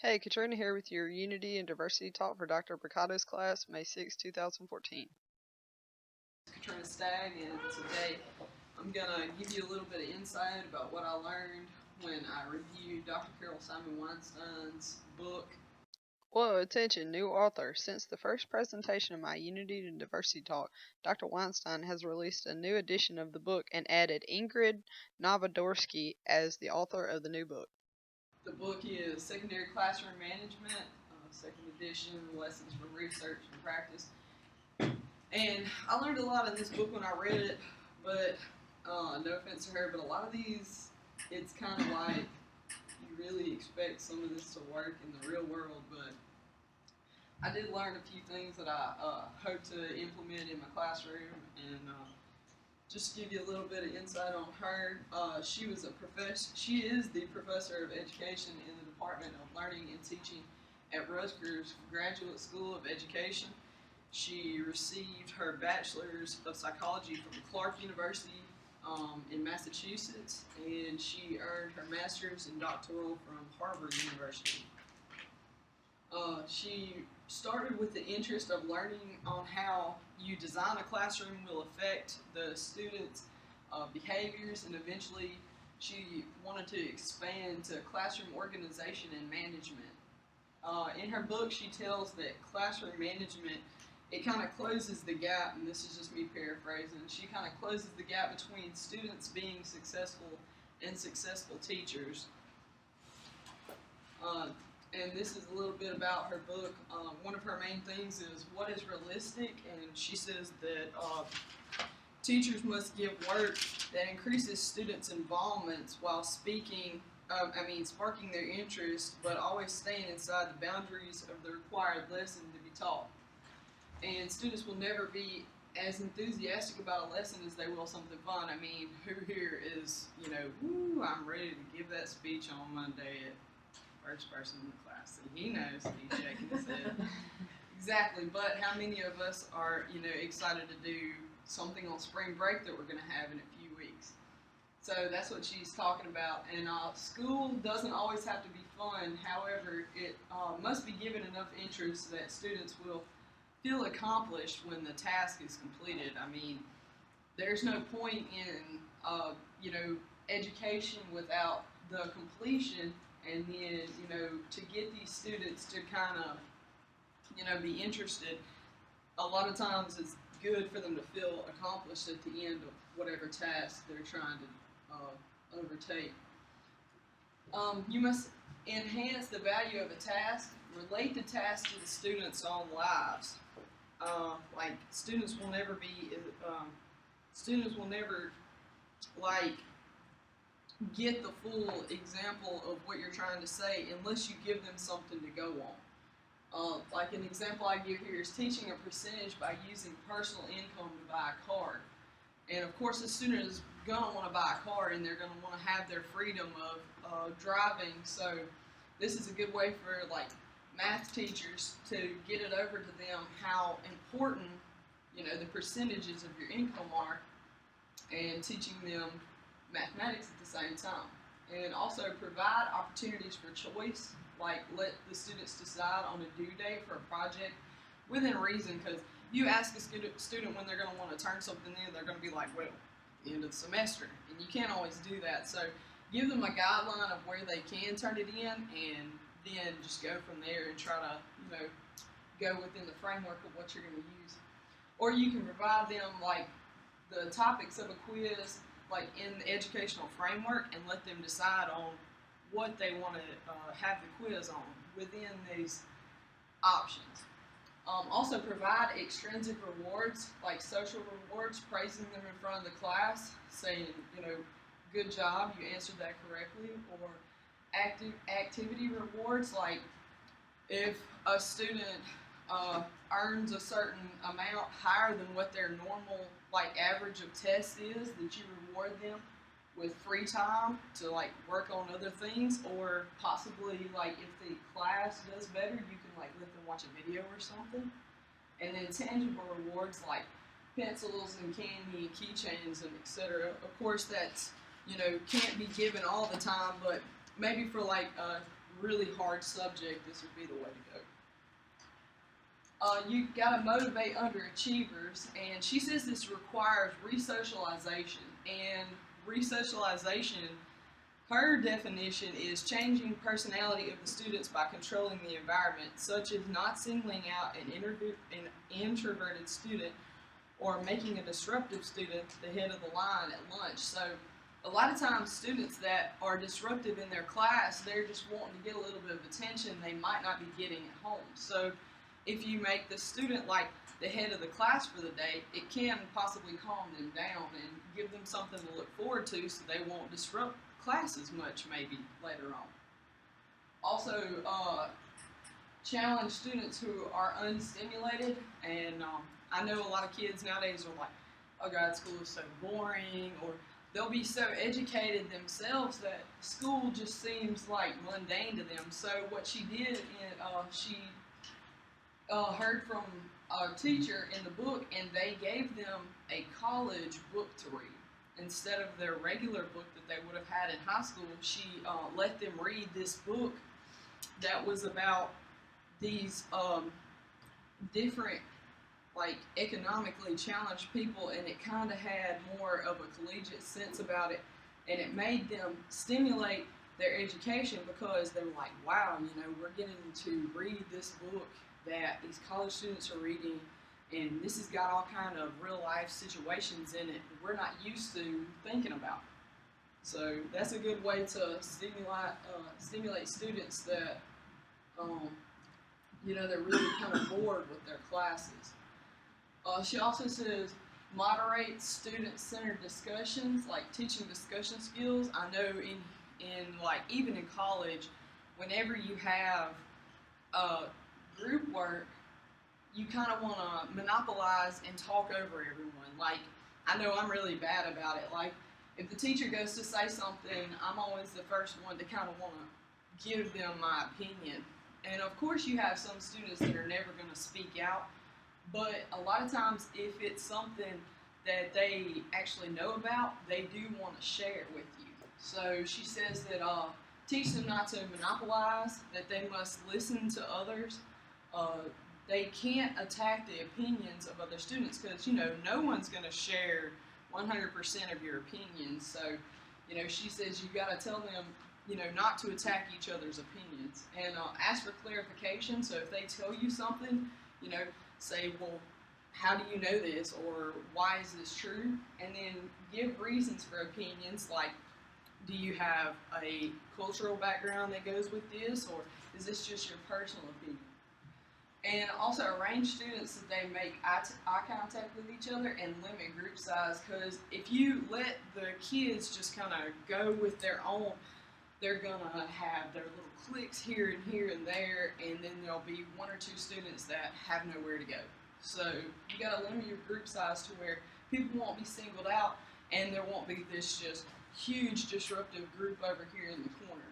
Hey, Katrina here with your Unity and Diversity Talk for Dr. Brocato's class, May 6, 2014. Katrina Stagg, and today I'm going to give you a little bit of insight about what I learned when I reviewed Dr. Carol Simon Weinstein's book. Whoa, attention, new author. Since the first presentation of my Unity and Diversity Talk, Dr. Weinstein has released a new edition of the book and added Ingrid Novodorsky as the author of the new book. The book is Secondary Classroom Management, second edition, Lessons from Research and Practice. And I learned a lot in this book when I read it, but no offense to her, but a lot of these, it's kind of like you really expect some of this to work in the real world, but I did learn a few things that I hope to implement in my classroom, and just give you a little bit of insight on her. She is the professor of education in the Department of Learning and Teaching at Rutgers Graduate School of Education. She received her bachelor's of psychology from Clark University in Massachusetts, and she earned her master's and doctoral from Harvard University. She started with the interest of learning on how you design a classroom will affect the students' behaviors, and eventually she wanted to expand to classroom organization and management. In her book, she tells that classroom management, it kind of closes the gap, and this is just me paraphrasing, she kind of closes the gap between students being successful and successful teachers. And this is a little bit about her book. One of her main things is what is realistic, and she says that teachers must give work that increases students' involvement while sparking their interest, but always staying inside the boundaries of the required lesson to be taught. And students will never be as enthusiastic about a lesson as they will something fun. I mean, who here is, woo, I'm ready to give that speech on Monday at first person in the class, and he knows, he's shaking his head. Exactly, but how many of us are, excited to do something on spring break that we're going to have in a few weeks? So that's what she's talking about, and school doesn't always have to be fun. However, it must be given enough interest that students will feel accomplished when the task is completed. I mean, there's no point in, education without the completion. And then, to get these students to kind of, be interested, a lot of times it's good for them to feel accomplished at the end of whatever task they're trying to overtake. You must enhance the value of a task, relate the task to the students' own lives. Students will never get the full example of what you're trying to say unless you give them something to go on. Like an example I give here is teaching a percentage by using personal income to buy a car. And of course, the student is going to want to buy a car, and they're going to want to have their freedom of driving. So this is a good way for math teachers to get it over to them how important the percentages of your income are, and teaching them mathematics at the same time. And also provide opportunities for choice, like let the students decide on a due date for a project within reason, because you ask a student when they're going to want to turn something in, they're going to be like, well, the end of the semester, and you can't always do that. So give them a guideline of where they can turn it in, and then just go from there and try to go within the framework of what you're going to use. Or you can provide them the topics of a quiz in the educational framework, and let them decide on what they want to have the quiz on within these options. Also provide extrinsic rewards, like social rewards, praising them in front of the class, saying, good job, you answered that correctly, or activity rewards, like if a student earns a certain amount higher than what their normal average of tests is, that you reward them with free time to work on other things, or possibly if the class does better, you can let them watch a video or something. And then tangible rewards like pencils and candy and keychains and etc. Of course, that's can't be given all the time, but maybe for a really hard subject, this would be the way to go. You gotta motivate underachievers, and she says this requires resocialization. And resocialization, her definition is changing personality of the students by controlling the environment, such as not singling out an introverted student or making a disruptive student the head of the line at lunch. So a lot of times students that are disruptive in their class, they're just wanting to get a little bit of attention they might not be getting at home. So if you make the student like the head of the class for the day, it can possibly calm them down and give them something to look forward to so they won't disrupt class as much maybe later on. Also, challenge students who are unstimulated, and I know a lot of kids nowadays are like, oh God, school is so boring, or they'll be so educated themselves that school just seems like mundane to them. So what she did, she heard from a teacher in the book, and they gave them a college book to read. Instead of their regular book that they would have had in high school, she let them read this book that was about these different, like, economically challenged people, and it kind of had more of a collegiate sense about it, and it made them stimulate their education because they were like, wow, we're getting to read this book that these college students are reading, and this has got all kind of real life situations in it that we're not used to thinking about. So that's a good way to stimulate students that they're really kind of bored with their classes. She also says moderate student-centered discussions, like teaching discussion skills. I know in like even in college, whenever you have group work, you kind of want to monopolize and talk over everyone. Like, I know I'm really bad about it. Like, if the teacher goes to say something, I'm always the first one to kind of want to give them my opinion. And of course, you have some students that are never going to speak out, but a lot of times, if it's something that they actually know about, they do want to share it with you. So she says that teach them not to monopolize, that they must listen to others. They can't attack the opinions of other students because, no one's going to share 100% of your opinions. So, she says you got to tell them, not to attack each other's opinions, and ask for clarification. So if they tell you something, say, well, how do you know this, or why is this true? And then give reasons for opinions, like, do you have a cultural background that goes with this, or is this just your personal opinion? And also arrange students that they make eye contact with each other and limit group size, because if you let the kids just kind of go with their own, they're going to have their little cliques here and there, and then there'll be one or two students that have nowhere to go. So you got to limit your group size to where people won't be singled out, and there won't be this just huge disruptive group over here in the corner.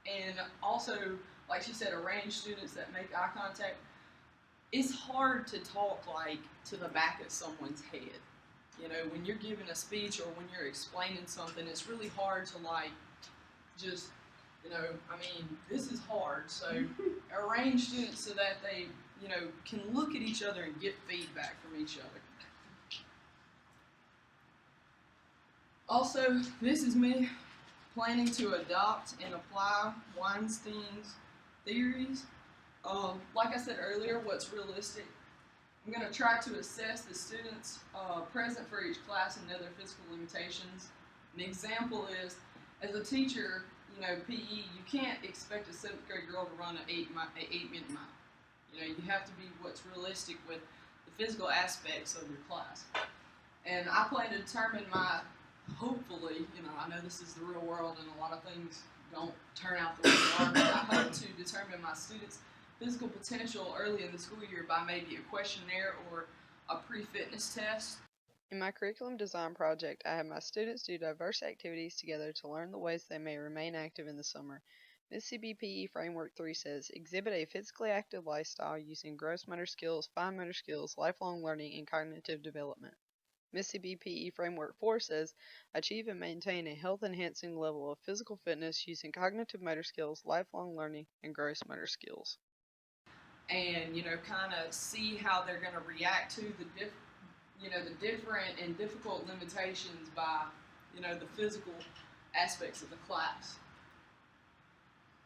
And also, like she said, arrange students that make eye contact. It's hard to talk like to the back of someone's head. When you're giving a speech or when you're explaining something, it's really hard to just, this is hard. So arrange students so that they, can look at each other and get feedback from each other. Also, this is me planning to adopt and apply Weinstein's theories. Like I said earlier, what's realistic? I'm going to try to assess the students present for each class and know their physical limitations. An example is, as a teacher, PE, you can't expect a 7th grade girl to run an 8-minute mile. You have to be what's realistic with the physical aspects of your class. And I plan to determine hopefully, I know this is the real world and a lot of things don't turn out the way they are, but I hope to determine my students' physical potential early in the school year by maybe a questionnaire or a pre-fitness test. In my curriculum design project, I have my students do diverse activities together to learn the ways they may remain active in the summer. Mississippi PE Framework 3 says, exhibit a physically active lifestyle using gross motor skills, fine motor skills, lifelong learning, and cognitive development. Mississippi PE Framework 4 says achieve and maintain a health enhancing level of physical fitness using cognitive motor skills, lifelong learning, and gross motor skills. And kind of see how they're going to react to the different and difficult limitations by the physical aspects of the class.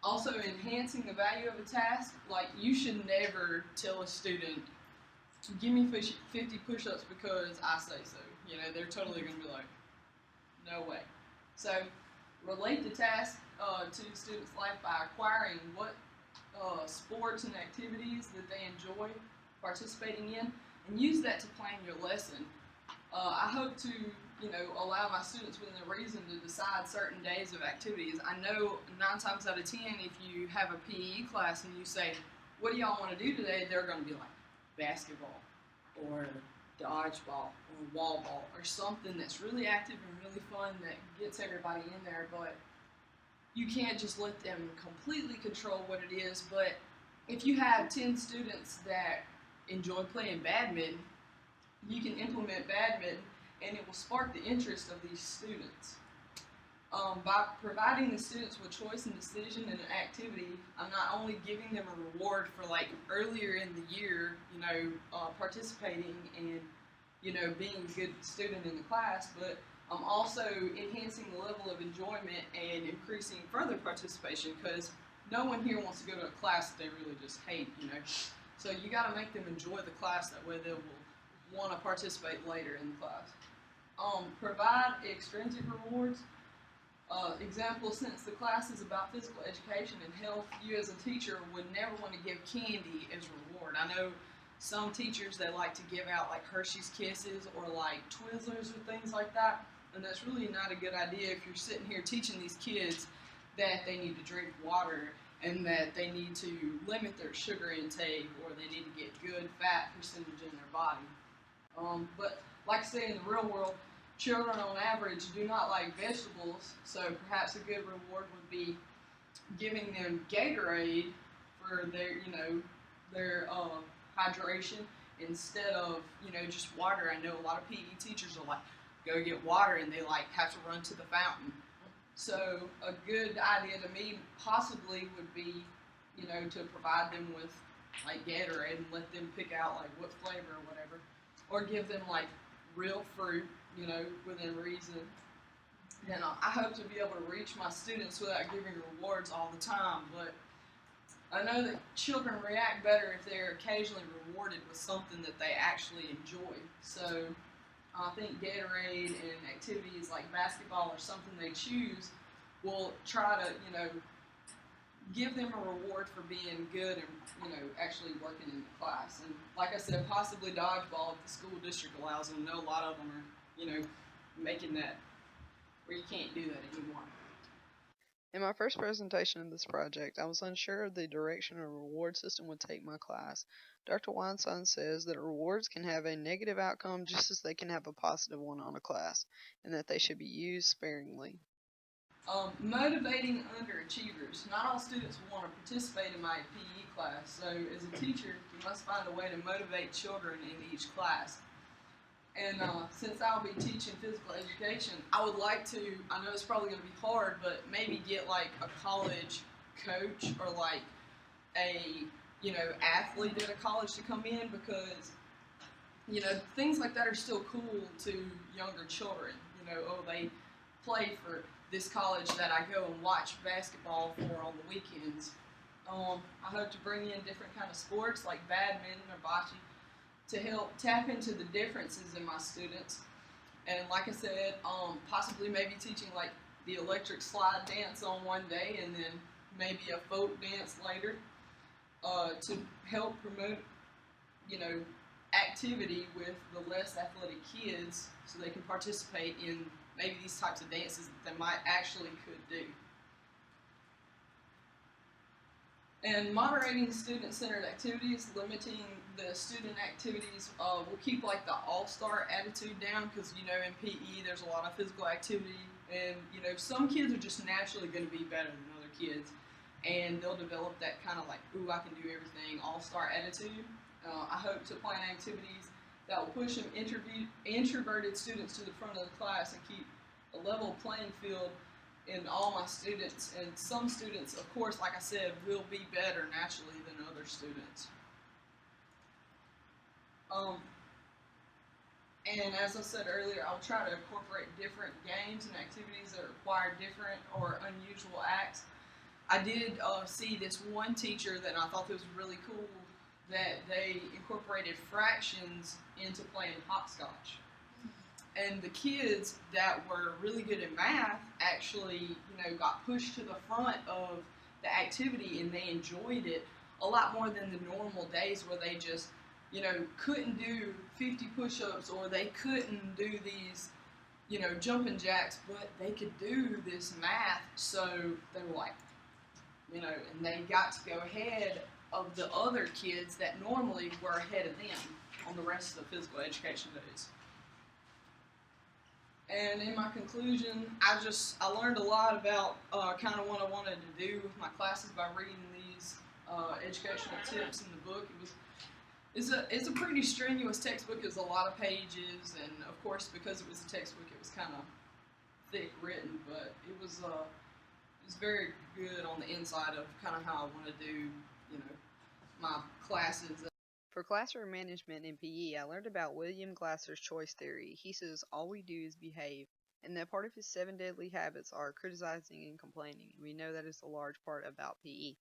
Also, enhancing the value of a task, like you should never tell a student, give me 50 push-ups because I say so. They're totally going to be like, no way. So relate the task to the student's life by acquiring what sports and activities that they enjoy participating in, and use that to plan your lesson. I hope to allow my students within reason to decide certain days of activities. I know 9 times out of 10, if you have a PE class and you say, what do y'all want to do today? They're going to be like basketball or dodgeball or wall ball or something that's really active and really fun that gets everybody in there. But you can't just let them completely control what it is. But if you have 10 students that enjoy playing badminton, you can implement badminton and it will spark the interest of these students. By providing the students with choice and decision in an activity, I'm not only giving them a reward for like earlier in the year, participating and being a good student in the class, but I'm also enhancing the level of enjoyment and increasing further participation, because no one here wants to go to a class that they really just hate, So you got to make them enjoy the class, that way they will want to participate later in the class. Provide extrinsic rewards. Example, since the class is about physical education and health, you as a teacher would never want to give candy as a reward. I know some teachers, they like to give out like Hershey's Kisses or like Twizzlers or things like that, and that's really not a good idea if you're sitting here teaching these kids that they need to drink water and that they need to limit their sugar intake or they need to get good fat percentage in their body. But like I say, in the real world, children on average do not like vegetables, so perhaps a good reward would be giving them Gatorade for their hydration instead of just water. I know a lot of PE teachers are like, go get water, and they like have to run to the fountain. So a good idea to me possibly would be to provide them with like Gatorade and let them pick out like what flavor or whatever, or give them like real fruit, within reason. And I hope to be able to reach my students without giving rewards all the time, but I know that children react better if they're occasionally rewarded with something that they actually enjoy. So I think Gatorade and activities like basketball or something they choose will try to, give them a reward for being good and, actually working in the class. And like I said, possibly dodgeball if the school district allows them. I know a lot of them are, making that where you can't do that anymore. In my first presentation of this project, I was unsure of the direction a reward system would take my class. Dr. Weinstein says that rewards can have a negative outcome just as they can have a positive one on a class, and that they should be used sparingly. Motivating underachievers. Not all students will want to participate in my PE class, so as a teacher, you must find a way to motivate children in each class. And since I'll be teaching physical education, I would like to, I know it's probably going to be hard, but maybe get like a college coach or like a, athlete at a college to come in, because, things like that are still cool to younger children. They play for this college that I go and watch basketball for on the weekends. I hope to bring in different kind of sports like badminton or bocce to help tap into the differences in my students. And like I said, possibly maybe teaching like the electric slide dance on one day and then maybe a folk dance later, to help promote, activity with the less athletic kids so they can participate in maybe these types of dances that they might actually could do. And moderating student-centered activities, limiting the student activities, will keep like the all-star attitude down, because in PE there's a lot of physical activity, and some kids are just naturally going to be better than other kids, and they'll develop that kind of like, ooh, I can do everything, all-star attitude. I hope to plan activities that will push introverted students to the front of the class and keep a level playing field in all my students. And some students, of course, like I said, will be better naturally than other students. And as I said earlier, I'll try to incorporate different games and activities that require different or unusual acts. I did see this one teacher that I thought this was really cool, that they incorporated fractions into playing hopscotch. And the kids that were really good at math actually, got pushed to the front of the activity and they enjoyed it a lot more than the normal days where they just, couldn't do 50 push-ups or they couldn't do these, jumping jacks, but they could do this math. So they were like, and they got to go ahead of the other kids that normally were ahead of them on the rest of the physical education days. And in my conclusion, I learned a lot about kind of what I wanted to do with my classes by reading these educational tips in the book. It's a pretty strenuous textbook. It was a lot of pages, and of course, because it was a textbook, it was kind of thick written, but it was very good on the inside of kind of how I want to do, my classes. For classroom management in PE, I learned about William Glasser's choice theory. He says all we do is behave, and that part of his 7 deadly habits are criticizing and complaining. We know that is a large part about PE.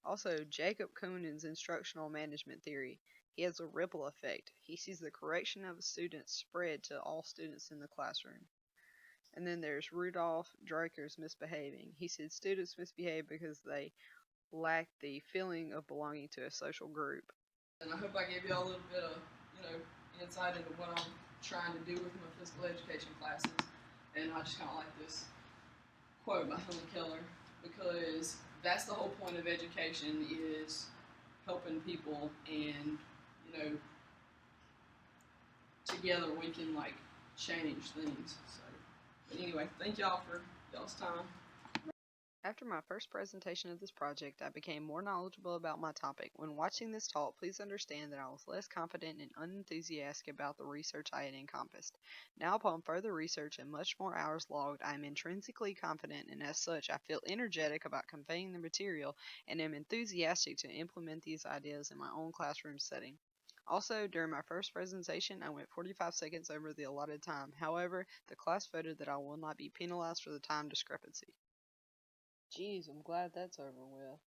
Also, Jacob Coonan's instructional management theory. He has a ripple effect. He sees the correction of a student spread to all students in the classroom. And then there's Rudolph Draker's misbehaving. He said students misbehave because they lack the feeling of belonging to a social group. And I hope I gave you all a little bit of, insight into what I'm trying to do with my physical education classes. And I just kind of like this quote by Helen Keller, because that's the whole point of education, is helping people, and together we can change things. So, but anyway, thank y'all for y'all's time. After my first presentation of this project, I became more knowledgeable about my topic. When watching this talk, please understand that I was less confident and unenthusiastic about the research I had encompassed. Now, upon further research and much more hours logged, I am intrinsically confident, and as such, I feel energetic about conveying the material and am enthusiastic to implement these ideas in my own classroom setting. Also, during my first presentation, I went 45 seconds over the allotted time. However, the class voted that I will not be penalized for the time discrepancy. Geez, I'm glad that's over with.